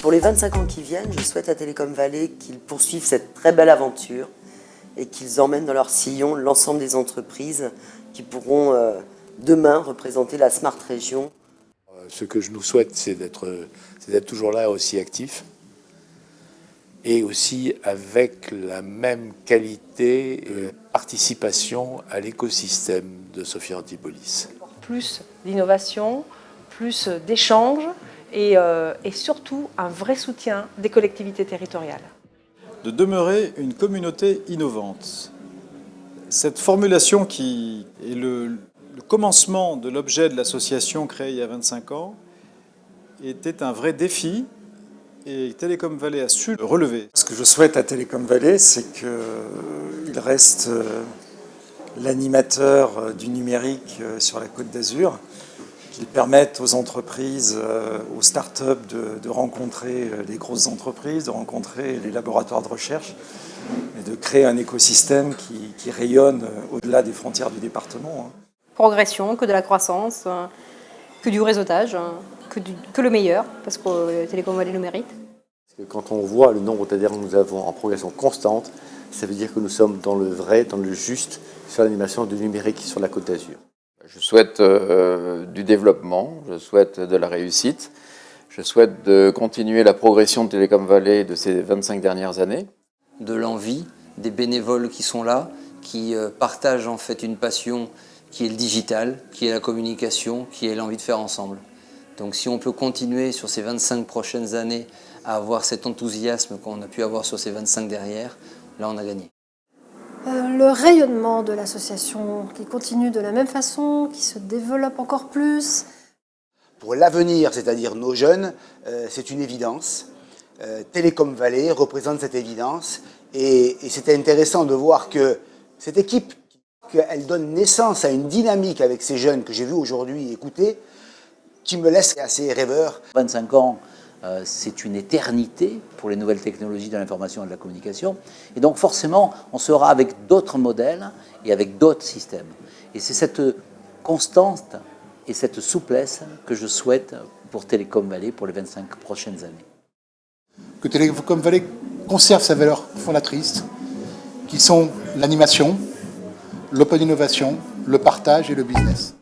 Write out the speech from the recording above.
Pour les 25 ans qui viennent, je souhaite à Télécom Vallée qu'ils poursuivent cette très belle aventure et qu'ils emmènent dans leur sillon l'ensemble des entreprises qui pourront demain représenter la Smart Région. Ce que je nous souhaite, c'est d'être toujours là aussi actif et aussi avec la même qualité et participation à l'écosystème de Sophia Antipolis. Plus d'innovation, plus d'échanges et surtout un vrai soutien des collectivités territoriales. De demeurer une communauté innovante. Cette formulation qui est le commencement de l'objet de l'association créée il y a 25 ans était un vrai défi et Télécom Vallée a su le relever. Ce que je souhaite à Télécom Vallée, c'est qu'il reste l'animateur du numérique sur la Côte d'Azur, qu'il permette aux entreprises, aux start-up de rencontrer les grosses entreprises, de rencontrer les laboratoires de recherche et de créer un écosystème qui rayonne au-delà des frontières du département. Progression, que de la croissance, que du réseautage, que le meilleur, parce que Télécom Vallée le mérite. Parce que quand on voit le nombre d'adhérents que nous avons en progression constante, ça veut dire que nous sommes dans le vrai, dans le juste, sur l'animation du numérique sur la Côte d'Azur. Je souhaite du développement, je souhaite de la réussite, je souhaite de continuer la progression de Télécom Vallée de ces 25 dernières années. De l'envie, des bénévoles qui sont là, qui partagent en fait une passion qui est le digital, qui est la communication, qui est l'envie de faire ensemble. Donc si on peut continuer sur ces 25 prochaines années à avoir cet enthousiasme qu'on a pu avoir sur ces 25 derrière, là on a gagné. Le rayonnement de l'association qui continue de la même façon, qui se développe encore plus. Pour l'avenir, c'est-à-dire nos jeunes, c'est une évidence. Télécom Vallée représente cette évidence et c'était intéressant de voir que cette équipe, qu'elle donne naissance à une dynamique avec ces jeunes que j'ai vu aujourd'hui écouter, qui me laisse assez rêveur. 25 ans, c'est une éternité pour les nouvelles technologies de l'information et de la communication. Et donc forcément, on sera avec d'autres modèles et avec d'autres systèmes. Et c'est cette constance et cette souplesse que je souhaite pour Télécom Vallée pour les 25 prochaines années. Que Télécom Vallée conserve ses valeurs fondatrices, qui sont l'animation, l'open innovation, le partage et le business.